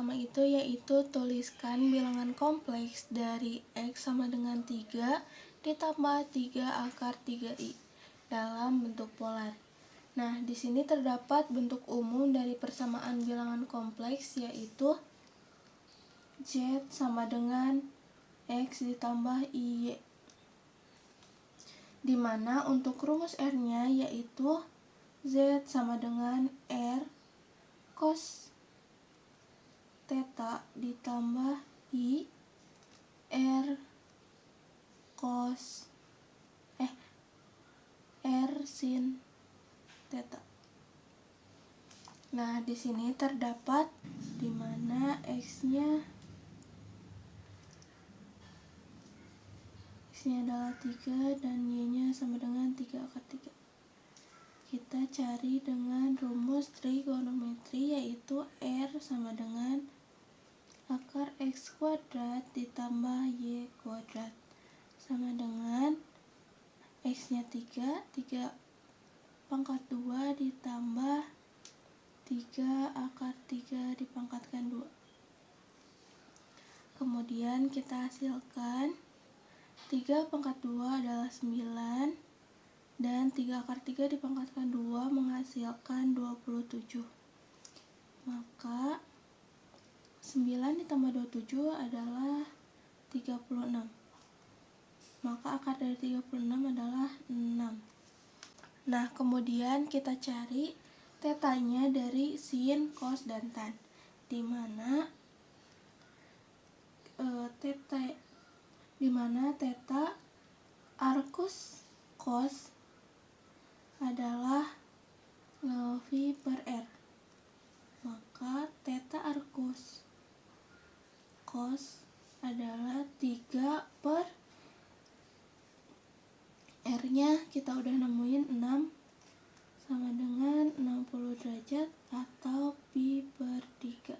pertama itu yaitu tuliskan bilangan kompleks dari X sama dengan 3 ditambah 3 akar 3I dalam bentuk polar. Nah, di sini terdapat bentuk umum dari persamaan bilangan kompleks yaitu Z sama dengan X ditambah IY, di mana untuk rumus R-nya yaitu Z sama dengan R cos theta ditambah I R cos R sin theta. Nah, di sini terdapat di mana X-nya adalah 3 dan Y-nya sama dengan 3 akar 3. Kita cari dengan rumus trigonometri yaitu R sama dengan akar X kuadrat ditambah Y kuadrat sama dengan X-nya 3 pangkat 2 ditambah 3 akar 3 dipangkatkan 2. Kemudian kita hasilkan 3 pangkat 2 adalah 9 dan 3 akar 3 dipangkatkan 2 menghasilkan 27. Maka 9 ditambah 27 adalah 36. Maka akar dari 36 adalah 6. Nah, kemudian kita cari tetanya dari sin, cos, dan tan. Di mana theta arcus cos adalah V per R. Maka theta arcus cos adalah 3 per R-nya kita udah nemuin 6 sama dengan 60 derajat atau pi per 3.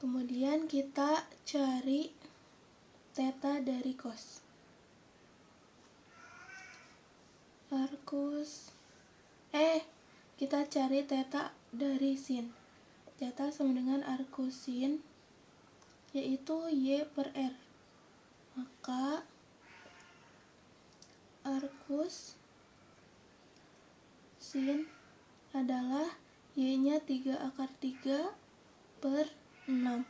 Kemudian kita cari theta dari cos. Kita cari theta dari sin. Theta sama dengan arcus sin yaitu Y per R. Maka arcus sin adalah Y-nya 3 akar 3 per 6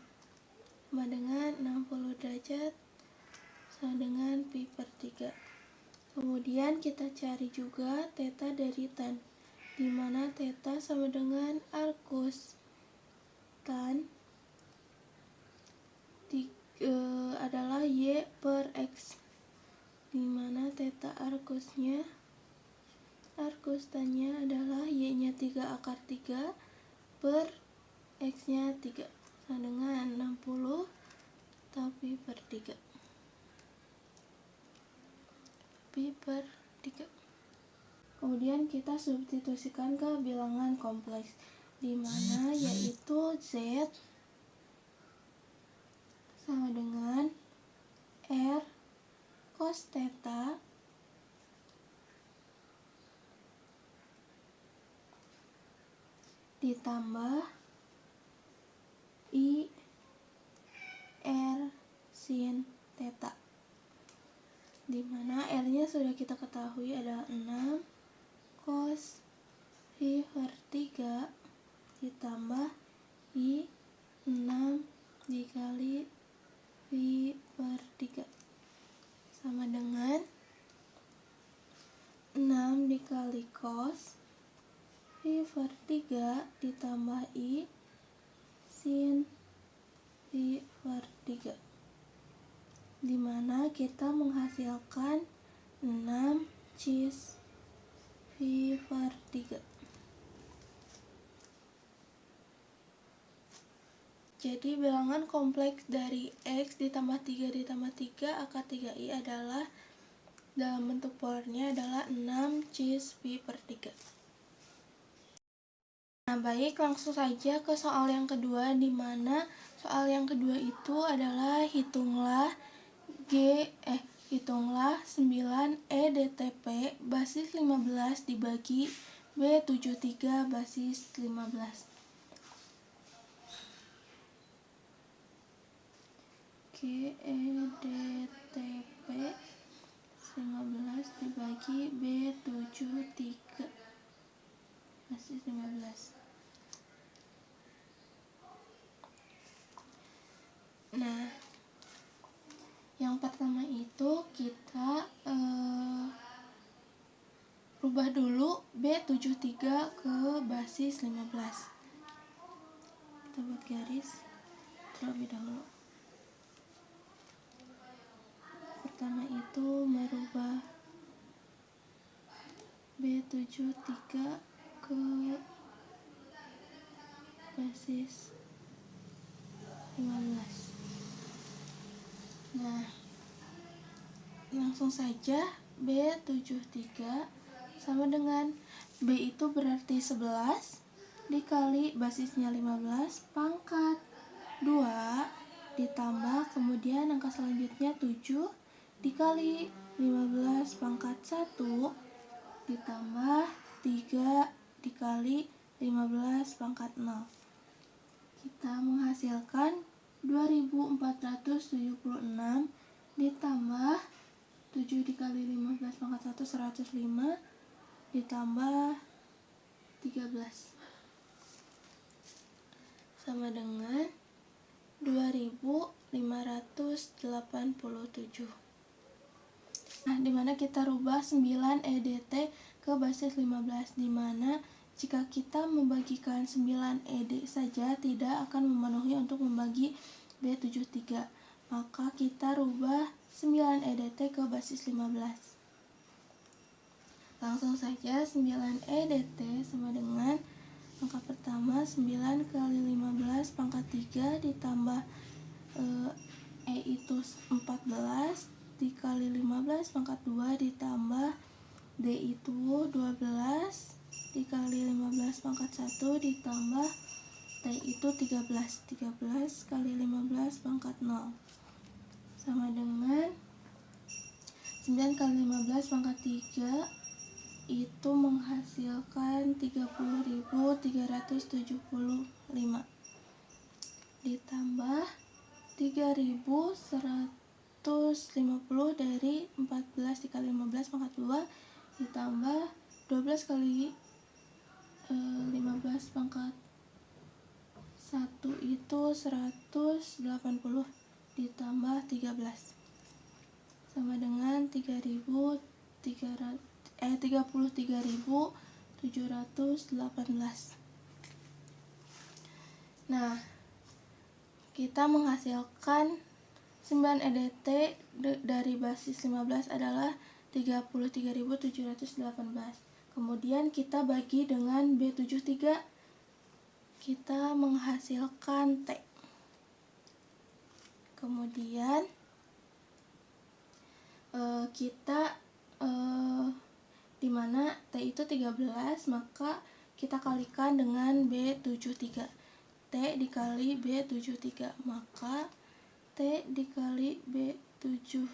sama dengan 60 derajat sama dengan pi per 3. Kemudian kita cari juga theta dari tan, di mana theta sama dengan arcus tan adalah Y per X, di mana theta arcus tannya adalah Y-nya 3 akar 3 per X-nya 3 sama dengan 60 atau pi per 3. Kemudian kita substitusikan ke bilangan kompleks, di mana yaitu Z sama dengan R cos theta ditambah I R sin theta, di mana R-nya sudah kita ketahui adalah 6 cos V per 3 ditambah I 6 dikali V per 3 sama dengan 6 dikali cos V per 3 ditambah I sin V per 3, di mana kita menghasilkan 6 cis V per 3. Jadi bilangan kompleks dari X ditambah 3 ditambah 3 akar 3I adalah dalam bentuk polarnya adalah 6 cis V per 3. Nah, baik, langsung saja ke soal yang kedua, di mana soal yang kedua itu adalah hitunglah 9E DTP basis 15 dibagi B73 basis 15. GEDTP 15 dibagi B73 basis 15. Nah, yang pertama itu kita rubah dulu B73 ke basis 15. Kita buat garis terlebih dahulu. Pertama itu merubah B73 ke basis 15. Nah, langsung saja B73 sama dengan B itu berarti 11 dikali basisnya 15 pangkat 2 ditambah kemudian angka selanjutnya 7 dikali 15 pangkat 1 ditambah 3 dikali 15 pangkat 0. Kita menghasilkan 2476 ditambah 7 dikali 15 pangkat 1 105 ditambah 13 sama dengan 2587. Nah, dimana kita rubah 9 EDT ke basis 15, dimana jika kita membagikan 9 ED saja tidak akan memenuhi untuk membagi B73, maka kita rubah 9 EDT ke basis 15. Langsung saja 9 EDT sama dengan angka pertama 9 kali 15 pangkat 3 ditambah E itu 14 dikali 15 pangkat 2 ditambah D itu 12 dikali 15 pangkat 1 ditambah T itu 13 kali 15 pangkat 0 sama dengan 9 kali 15 pangkat 3 itu menghasilkan 30.375 ditambah 3.150 dari 14 dikali 15 pangkat 2 ditambah 12 kali 15 pangkat 1 itu 180 ditambah 13 sama dengan 33.718. Nah, kita menghasilkan 9 EDT dari basis 15 adalah 33.718. Kemudian kita bagi dengan B73, kita menghasilkan T. Kemudian kita dimana T itu 13, maka kita kalikan dengan B73. T dikali B73, maka T dikali B73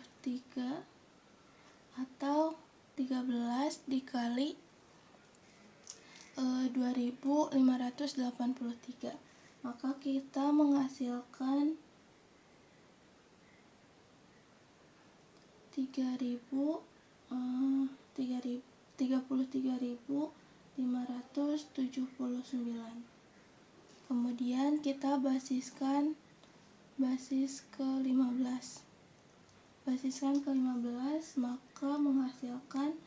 atau 13 dikali 2583, maka kita menghasilkan 33.579. Kemudian kita basiskan basis ke-15. Basiskan ke-15, maka menghasilkan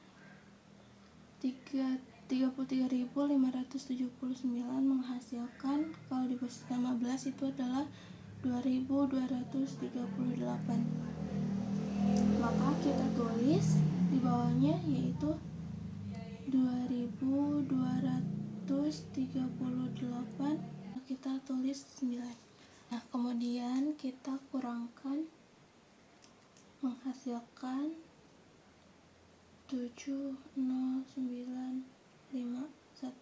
33.579 menghasilkan, kalau dibasiskan 15 itu adalah 2.238. Maka kita tulis di bawahnya yaitu 2.238, kita tulis 9. Nah, kemudian kita kurangkan menghasilkan 70951.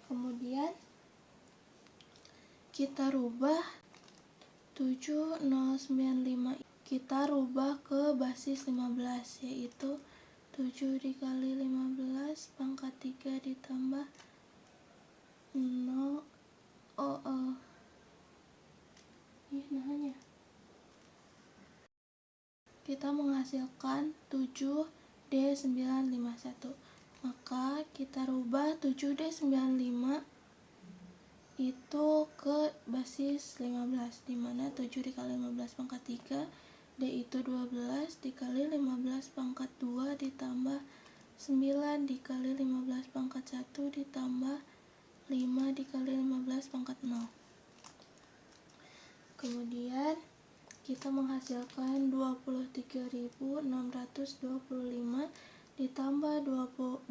Kemudian kita rubah 7095, kita rubah ke basis 15, yaitu 7 dikali 15 pangkat 3 ditambah 0 ini nahanya kita menghasilkan 7D951. Maka kita rubah 7D95 itu ke basis 15, dimana 7 dikali 15 pangkat 3, D itu 12 dikali 15 pangkat 2 ditambah 9 dikali 15 pangkat 1 ditambah 5 dikali 15 pangkat 0. Kemudian kita menghasilkan 23.625 ditambah 2.700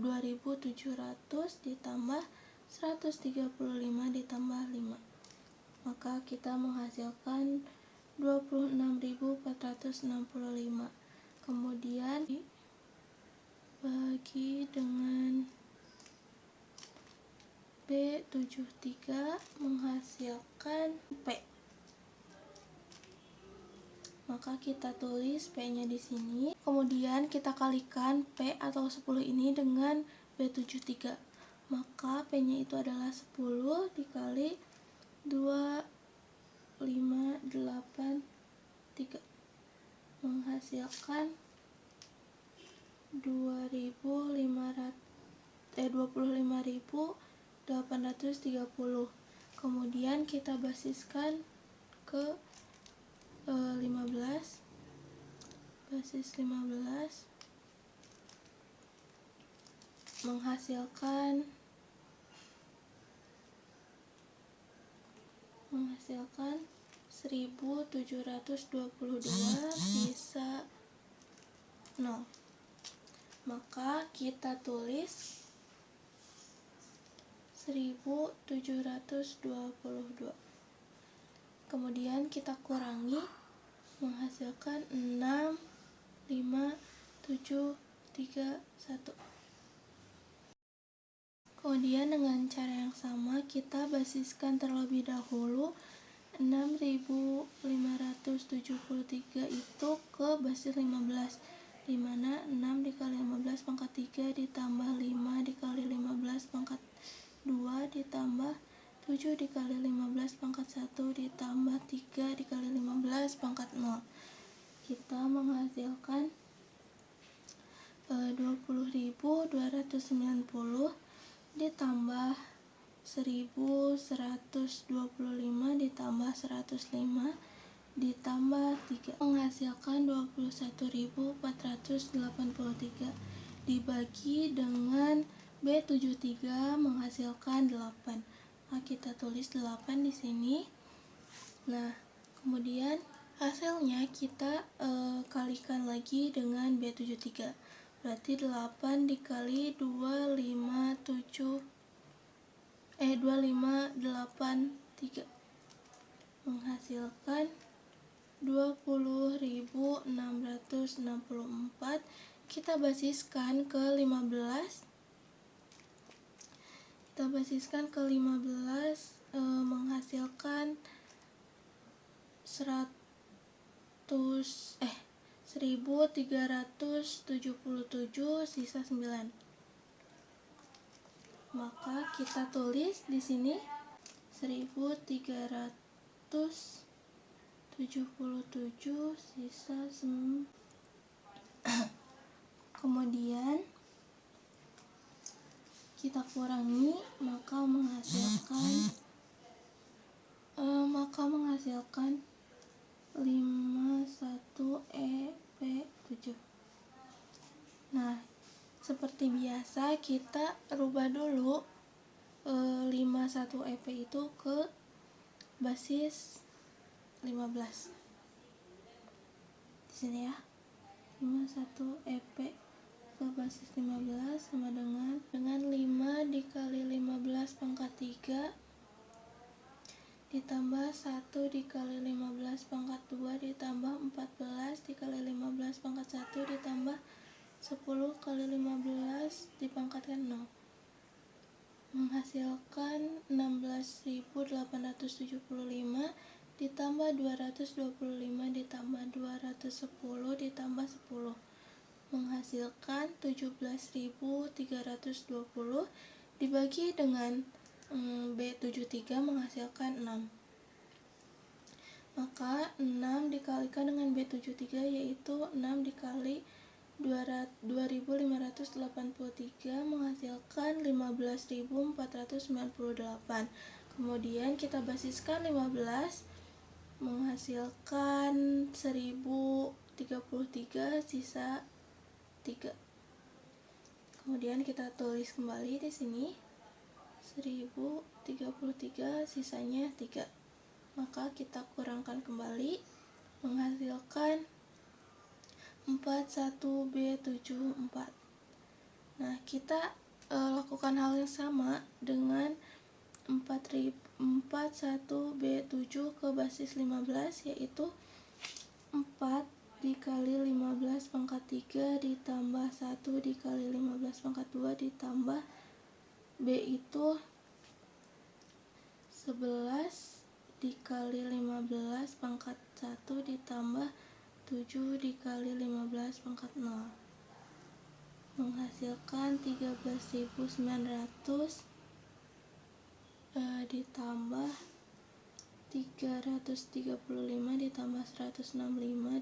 ditambah 135 ditambah 5. Maka kita menghasilkan 26.465. Kemudian bagi dengan B73 menghasilkan P. Maka kita tulis P-nya di sini. Kemudian kita kalikan P atau 10 ini dengan B73. Maka P-nya itu adalah 10 dikali 2,583 menghasilkan 25.830. Kemudian kita basiskan ke 15, basis 15 menghasilkan 1.722 sisa 0. Maka kita tulis 1.722. Kemudian kita kurangi menghasilkan 6, 5, 7, 3, 1. Kemudian dengan cara yang sama kita basiskan terlebih dahulu 6.573 itu ke basis 15, dimana 6 dikali 15 pangkat 3 ditambah 5 dikali 15 pangkat 2 ditambah 7 dikali 15 pangkat 1 ditambah 3 dikali 15 pangkat 0. Kita menghasilkan 20.290 ditambah 1.125 ditambah 105 ditambah 3 menghasilkan 21.483 dibagi dengan B73 menghasilkan 8. Nah, kita tulis 8 di sini. Nah, kemudian hasilnya kita kalikan lagi dengan B73. Berarti 8 dikali 2583 menghasilkan 20.664. Kita basiskan ke 15. Menghasilkan 1.377 sisa 9. Maka kita tulis di sini 1.377 sisa 9. Kemudian kita kurangi maka menghasilkan 51EP7. Nah, seperti biasa kita rubah dulu 51EP itu ke basis 15. Di sini ya. 51EP ke basis 15 sama dengan 5 dikali 15 pangkat 3 ditambah 1 dikali 15 pangkat 2 ditambah 14 dikali 15 pangkat 1 ditambah 10 kali 15 dipangkatkan 0 menghasilkan 16.875 ditambah 225 ditambah 210 ditambah 10 menghasilkan 17.320 dibagi dengan B73 menghasilkan 6. Maka 6 dikalikan dengan B73 yaitu 6 dikali 2583 menghasilkan 15.498. Kemudian kita basiskan 15 menghasilkan 1033 sisa 3. Kemudian kita tulis kembali di sini 1033 sisanya 3. Maka kita kurangkan kembali menghasilkan 41B74. Nah, kita lakukan hal yang sama dengan 41B7 ke basis 15, yaitu 4 dikali 15 pangkat 3 ditambah 1 dikali 15 pangkat 2 ditambah B itu 11 dikali 15 pangkat 1 ditambah 7 dikali 15 pangkat 0 menghasilkan 13.900 ditambah 335 ditambah 165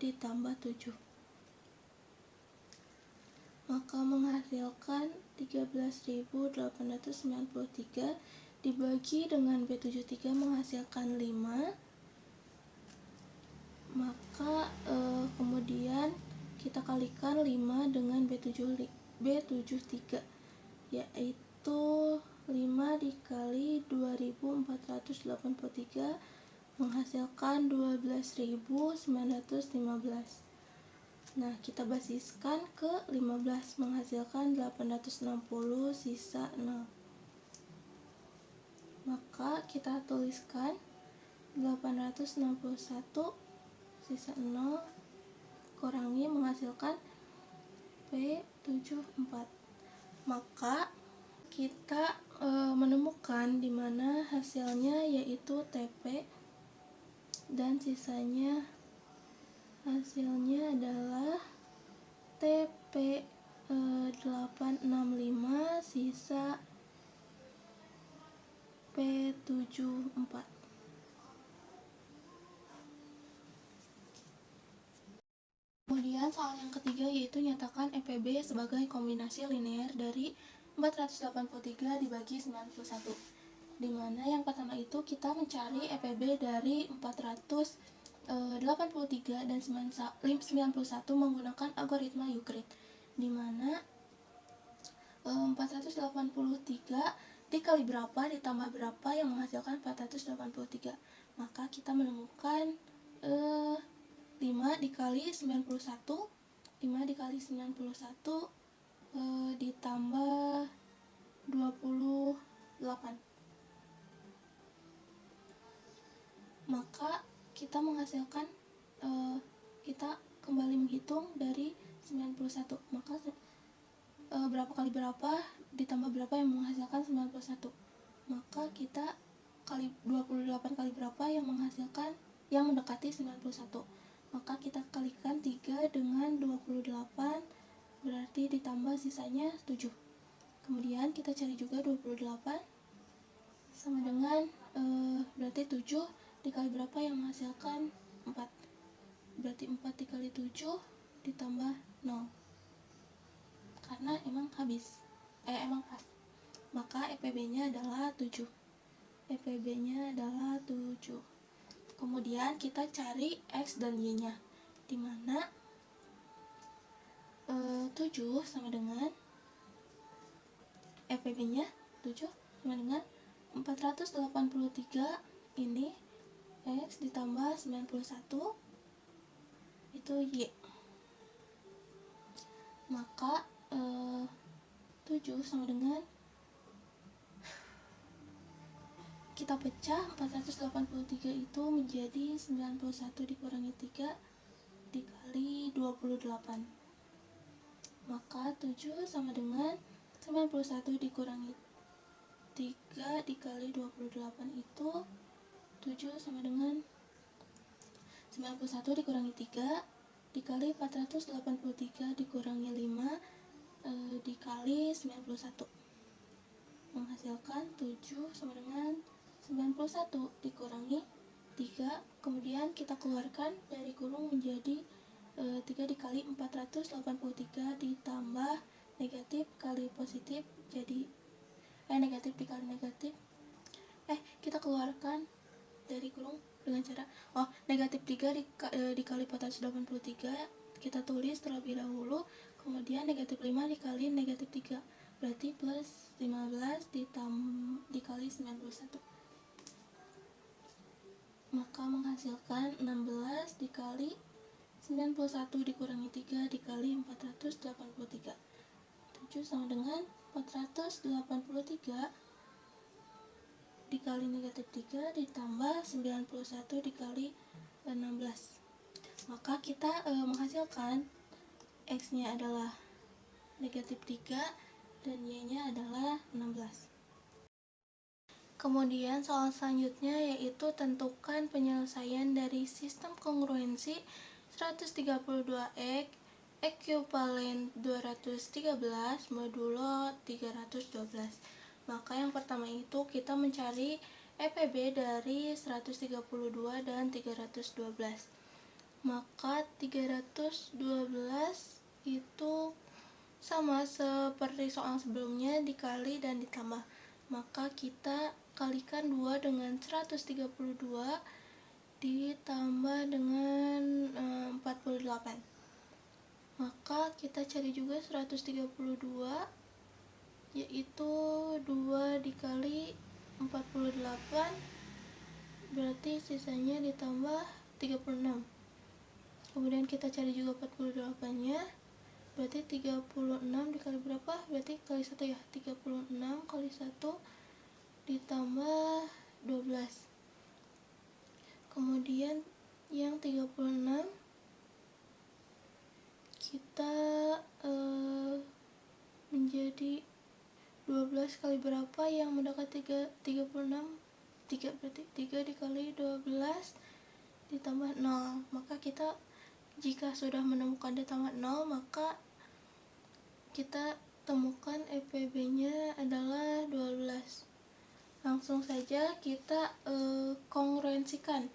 ditambah 7, maka menghasilkan 13.893 dibagi dengan B73 menghasilkan 5. Maka kemudian kita kalikan 5 dengan B73 yaitu 5 dikali 2483 menghasilkan 12.915. Nah, kita basiskan ke 15 menghasilkan 860 sisa 0. Maka kita tuliskan 861 sisa 0 kurangi menghasilkan P74. Maka kita menemukan dimana hasilnya yaitu TP dan sisanya hasilnya adalah TP 865 sisa P74. Kemudian soal yang ketiga yaitu nyatakan EPB sebagai kombinasi linear dari 483 dibagi 91. Dimana yang pertama itu kita mencari EPB dari 483 dan 91 menggunakan algoritma Euclid, dimana 483 dikali berapa ditambah berapa yang menghasilkan 483. Maka kita menemukan 5 dikali 91 ditambah 28. Maka kita menghasilkan kita kembali menghitung dari 91. Maka berapa kali berapa ditambah berapa yang menghasilkan 91. Maka kita kali 28 kali berapa yang menghasilkan yang mendekati 91. Maka kita kalikan 3 dengan 28 berarti ditambah sisanya 7. Kemudian kita cari juga 28 sama dengan berarti 7 dikali berapa yang menghasilkan 4. Berarti 4 dikali 7 ditambah 0. Karena emang pas. Maka EPB-nya adalah 7. EPB-nya adalah 7. Kemudian kita cari X dan Y-nya, dimana 7 sama dengan EPB-nya 7 sama dengan 483 ini X ditambah 91 itu Y. Maka 7 sama dengan kita pecah 483 itu menjadi 91 dikurangi 3 dikali 28. Maka 7 sama dengan 91 dikurangi 3 dikali 28 itu 7 sama dengan 91 dikurangi 3 dikali 483 dikurangi 5 dikali 91 menghasilkan 7 sama dengan 91 dikurangi 3, kemudian Kemudian kita keluarkan dari kurung menjadi 3 dikali 483 ditambah negatif kali positif jadi negatif dikali negatif. Kita keluarkan dari kurung dengan cara negatif 3 dikali 483 kita tulis terlebih dahulu, kemudian negatif 5 dikali negatif 3 berarti plus 15 dikali 91, maka menghasilkan 16 dikali 91 dikurangi 3 dikali 483. 7 sama dengan 483 dikali negatif 3 ditambah 91 dikali 16. Maka kita menghasilkan X nya adalah negatif 3 dan Y nya adalah 16. Kemudian soal selanjutnya yaitu tentukan penyelesaian dari sistem kongruensi 132X ekuivalen 213 modulo 312. Maka yang pertama itu kita mencari EPB dari 132 dan 312. Maka 312 itu sama seperti soal sebelumnya, dikali dan ditambah. Maka kita kalikan 2 dengan 132 ditambah dengan 48. Maka kita cari juga 132 yaitu 2 dikali 48 berarti sisanya ditambah 36. Kemudian kita cari juga 48 nya berarti 36 dikali berapa? Berarti kali 1 ya, 36 kali 1 ditambah 12. Kemudian yang 36 kita menjadi 12 kali berapa yang mendekat 36? 3 berarti 3 dikali 12 ditambah 0. Maka kita jika sudah menemukan ditambah 0 maka kita temukan EPB nya adalah 12. Langsung saja kita kongruensikan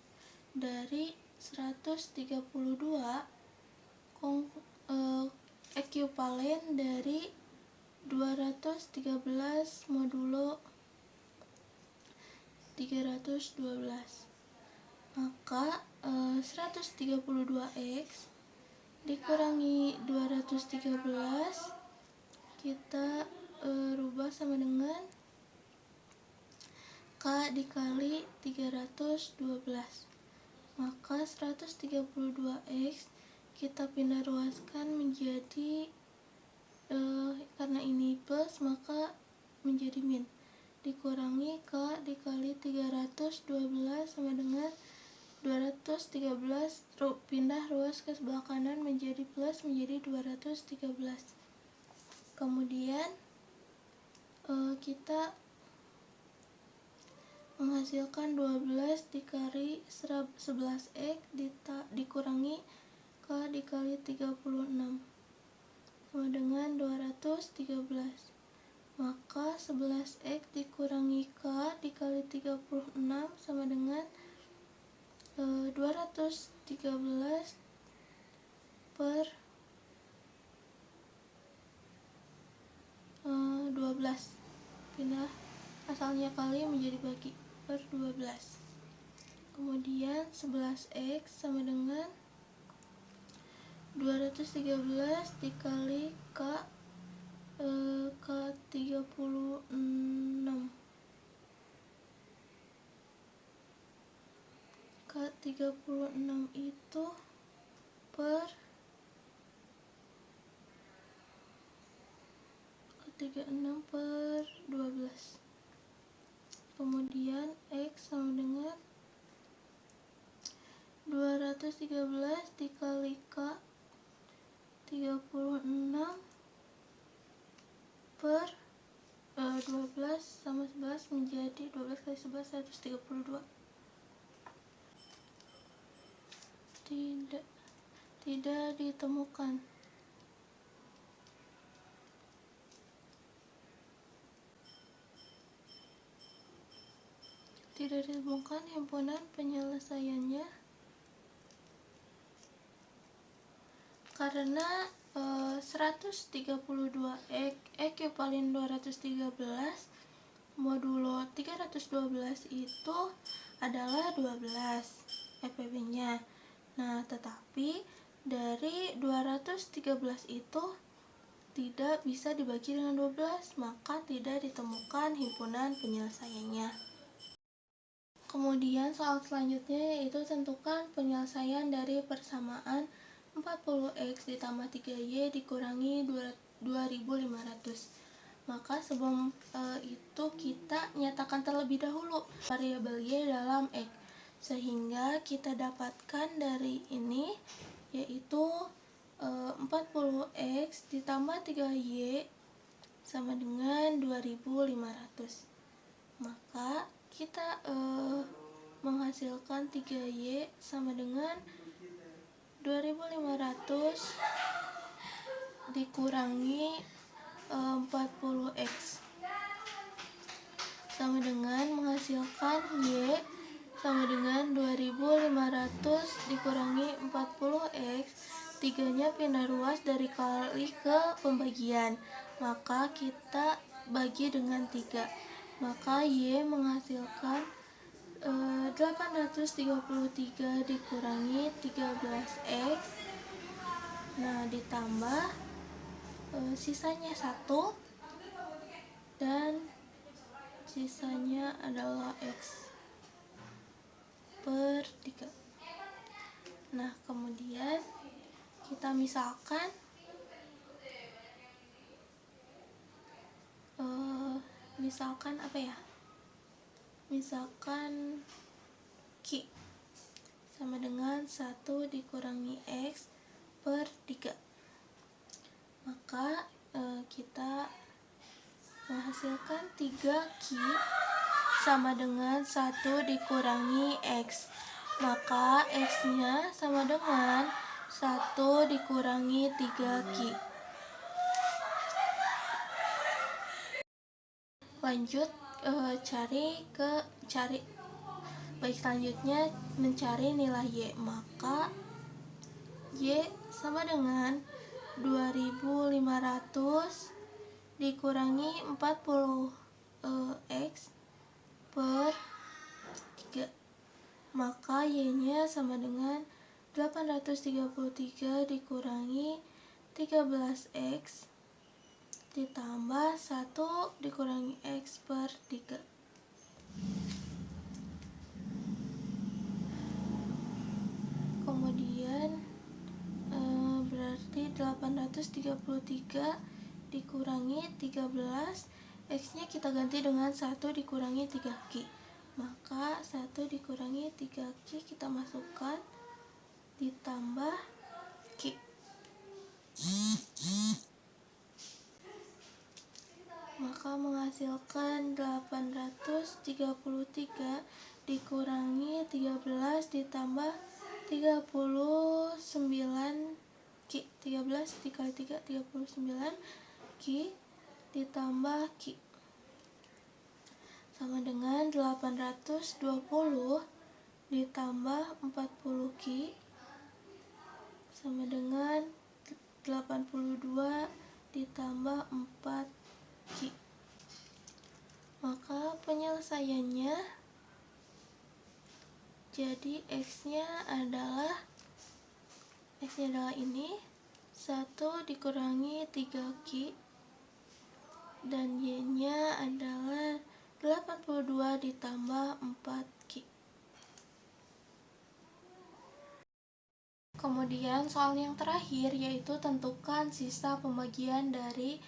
dari 132 ekuivalen dari 213 modulo 312. Maka 132X dikurangi 213 kita rubah sama dengan K dikali 312. Maka 132X kita pindah ruaskan menjadi karena ini plus maka menjadi min, dikurangi K dikali 312 sama dengan 213 pindah ruas ke sebelah kanan menjadi plus menjadi 213. Kemudian kita menghasilkan 12 dikali 11X dikurangi K dikali 36 sama dengan 213. Maka 11X dikurangi K dikali 36 sama dengan 213 per 12. Pindah asalnya kali menjadi bagi per 12. Kemudian 11X sama dengan 213 dikali K 36. K 36 itu per 36 per 12. Kemudian X sama dengan 213 dikali K 36 per 12 sama 11 menjadi 12 kali 11 132. Tidak ditemukan. Tidak ditemukan himpunan penyelesaiannya karena 132 ekuivalent 213 modulo 312 itu adalah 12 EPB-nya. Nah, tetapi dari 213 itu tidak bisa dibagi dengan 12, maka tidak ditemukan himpunan penyelesaiannya. Kemudian soal selanjutnya yaitu tentukan penyelesaian dari persamaan 40x ditambah 3y dikurangi 2500. Maka sebelum itu kita nyatakan terlebih dahulu variabel y dalam x, sehingga kita dapatkan dari ini yaitu 40x ditambah 3y sama dengan 2500. Maka kita menghasilkan 3y sama dengan 2500 dikurangi 40x sama dengan menghasilkan y sama dengan 2500 dikurangi 40x. 3-nya pindah ruas dari kali ke pembagian, maka kita bagi dengan 3, maka y menghasilkan 833 dikurangi 13x. Nah, ditambah sisanya 1 dan sisanya adalah x per 3. Nah, kemudian kita misalkan apa ya? Misalkan Q sama dengan 1 dikurangi x per 3. Maka kita menghasilkan 3Q sama dengan 1 dikurangi x. Maka x-nya sama dengan 1 dikurangi 3Q. Lanjut baik, selanjutnya mencari nilai y. Maka y sama dengan 2500 dikurangi 40x per 3. Maka y-nya sama dengan 833 dikurangi 13x ditambah 1 dikurangi x per 3. Kemudian berarti 833 dikurangi 13, x-nya kita ganti dengan 1 dikurangi 3q. Maka 1 dikurangi 3q kita masukkan ditambah q. Maka menghasilkan 833 dikurangi 13 ditambah 39 Q. 13 dikali 3 39 Q ditambah Q sama dengan 820 ditambah 40 Q sama dengan 82 ditambah 4 Q. Maka penyelesaiannya jadi x-nya adalah ini 1 dikurangi 3q dan y-nya adalah 82 ditambah 4q. Kemudian soal yang terakhir yaitu tentukan sisa pembagian dari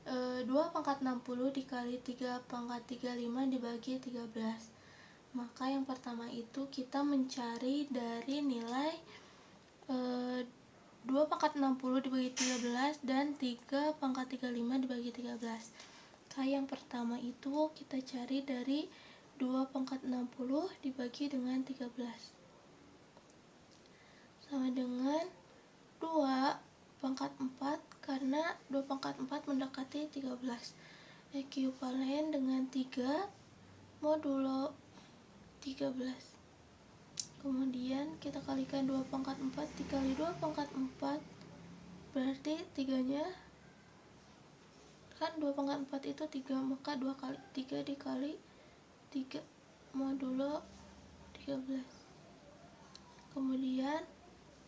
2 pangkat 60 dikali 3 pangkat 35 dibagi 13. Maka yang pertama itu kita mencari dari nilai 2 pangkat 60 dibagi 13 dan 3 pangkat 35 dibagi 13. Maka yang pertama itu kita cari dari 2 pangkat 60 dibagi dengan 13 sama dengan 2 pangkat 4 karena 2 pangkat 4 mendekati 13 ekuivalen dengan 3 modulo 13. Kemudian kita kalikan 2 pangkat 4 dikali 2 pangkat 4 berarti 3-nya kan 2 pangkat 4 itu 3, maka 2 kali 3 dikali 3 modulo 13. Kemudian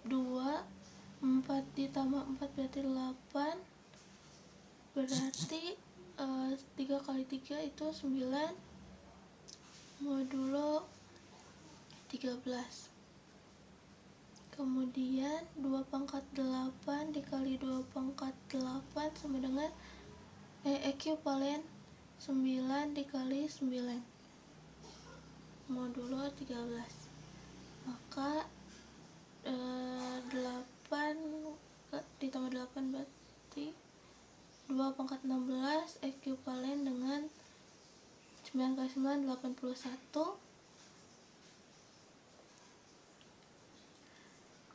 2, 4 ditambah 4 berarti 8, berarti 3 kali 3 itu 9 modulo 13. Kemudian 2 pangkat 8 dikali 2 pangkat 8 sama dengan ekuivalen 9 dikali 9 modulo 13. Maka 8 ditambah 8 berarti 2 pangkat 16 ekuivalen dengan 9 kali 9 81.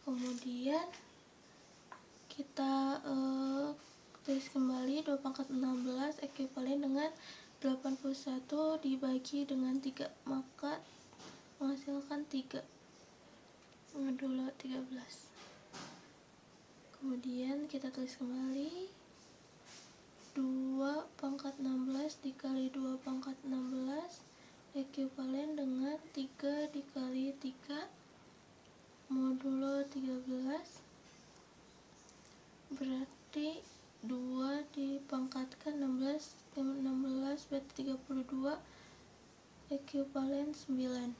Kemudian kita tulis kembali 2 pangkat 16 ekuivalen dengan 81 dibagi dengan 3, maka menghasilkan 3 modulo 13. Kemudian kita tulis kembali 2 pangkat 16 dikali 2 pangkat 16 ekuivalen dengan 3 dikali 3 modulo 13, berarti 2 dipangkatkan 16 berarti 32 ekuivalen 9.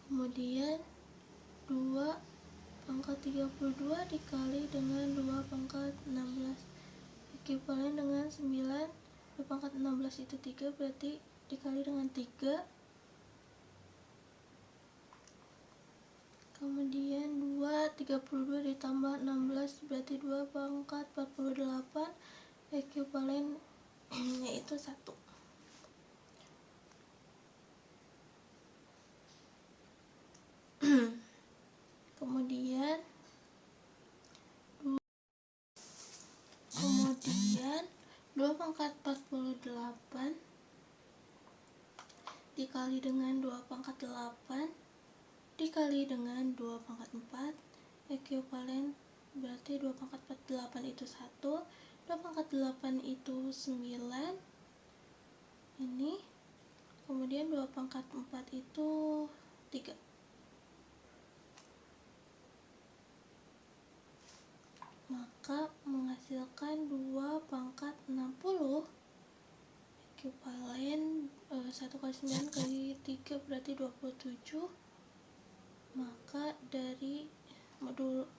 Kemudian 2 pangkat 32 dikali dengan 2 pangkat 16 ekuivalen dengan 9. 2 pangkat 16 itu 3, berarti dikali dengan 3. Kemudian 2, 32 ditambah 16 berarti 2 pangkat 48 ekuivalen yaitu 1. Kemudian 2 pangkat 48 dikali dengan 2 pangkat 8 dikali dengan 2 pangkat 4 ekuivalen berarti 2 pangkat 48 itu 1, 2 pangkat 8 itu 9 ini, kemudian 2 pangkat 4 itu 3. Maka menghasilkan 2 pangkat 60 ekuivalen 1 kali 9 kali 3 berarti 27. Maka dari modulo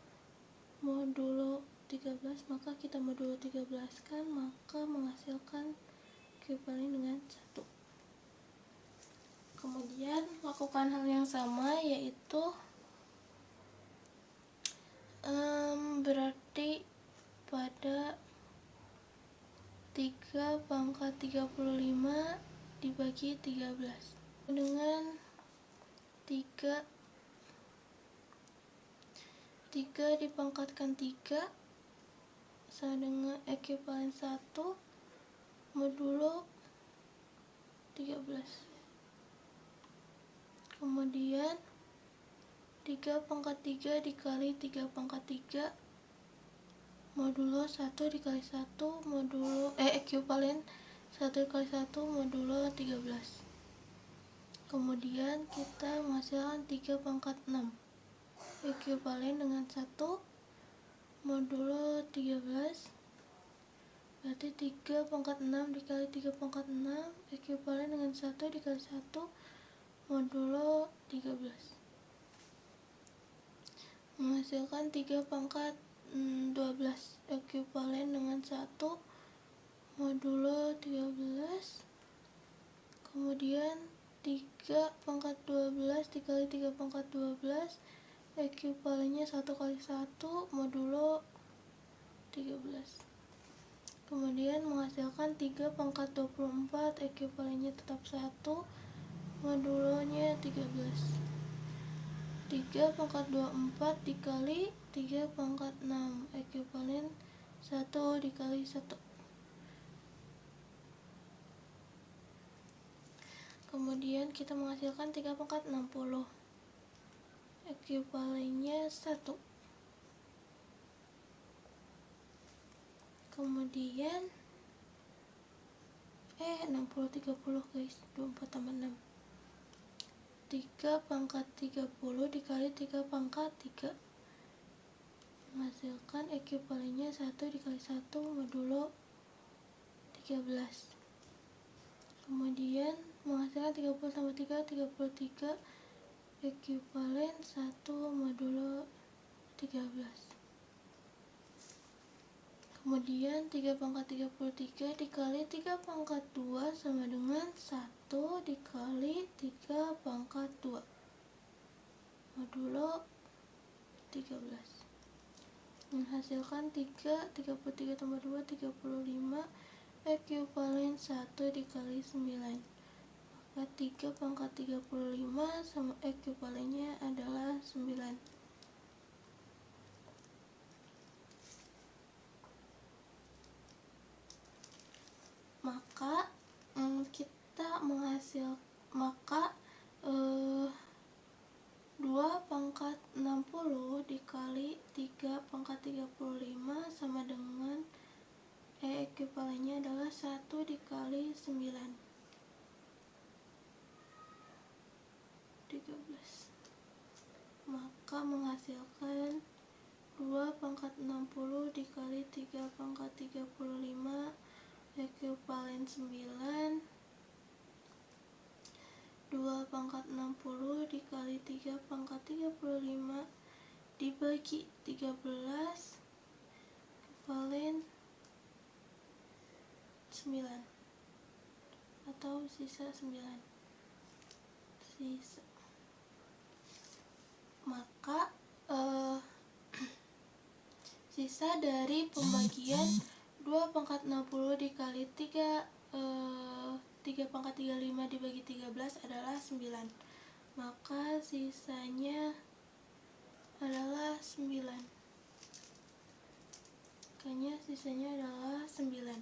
13, maka kita modulo 13 kan, maka menghasilkan ekuivalen dengan 1. Kemudian lakukan hal yang sama, yaitu berarti pada 3 pangkat 35 dibagi 13 dengan 3 dipangkatkan 3 sama dengan ekuivalen 1 modulo 13. Kemudian 3 pangkat 3 dikali 3 pangkat 3 modulo 1 dikali 1 modulo ekuivalen 1 dikali 1 modulo 13. Kemudian kita menghasilkan 3 pangkat 6 ekuivalen dengan 1 modulo 13, berarti 3 pangkat 6 dikali 3 pangkat 6 ekuivalen dengan 1 dikali 1 modulo 13, menghasilkan 3 pangkat 12 ekuivalen dengan 1 modulo 13. Kemudian 3 pangkat 12 dikali 3 pangkat 12 ekuivalennya 1 kali 1 modulo 13. Kemudian menghasilkan 3 pangkat 24 ekuivalennya tetap 1 modulonya 13. 3 pangkat 24 dikali 3 pangkat 6 ekuivalen 1 dikali 1. Kemudian kita menghasilkan 3 pangkat 60 ekuivalennya 1. Kemudian 60 30 guys, 24 tambah 6, 3 pangkat 30 dikali 3 pangkat 3 menghasilkan ekuivalennya 1 dikali 1 modulo 13. Kemudian menghasilkan 30 tambah 3 33 ekuivalen 1 modulo 13. Kemudian 3 pangkat 33 dikali 3 pangkat 2 sama dengan 1 dikali 3 pangkat 2 modulo 13. Menghasilkan 33 tambah 2 35 ekuivalen 1 dikali 9. Maka 3 pangkat 35 sama ekuivalennya adalah 9. Maka kita maka 2 pangkat 60 dikali 3 pangkat 35 sama dengan ekuivalennya adalah 1 dikali 9 13. Maka menghasilkan 2 pangkat 60 dikali 3 pangkat 35 ekuivalen 9. 2 pangkat 60 dikali 3 pangkat 35 dibagi 13 ekuivalen 9 atau sisa 9. Maka sisa dari pembagian 2 pangkat 60 dikali 3 pangkat 35 dibagi 13 adalah 9. Maka sisanya adalah 9. Makanya sisanya adalah 9.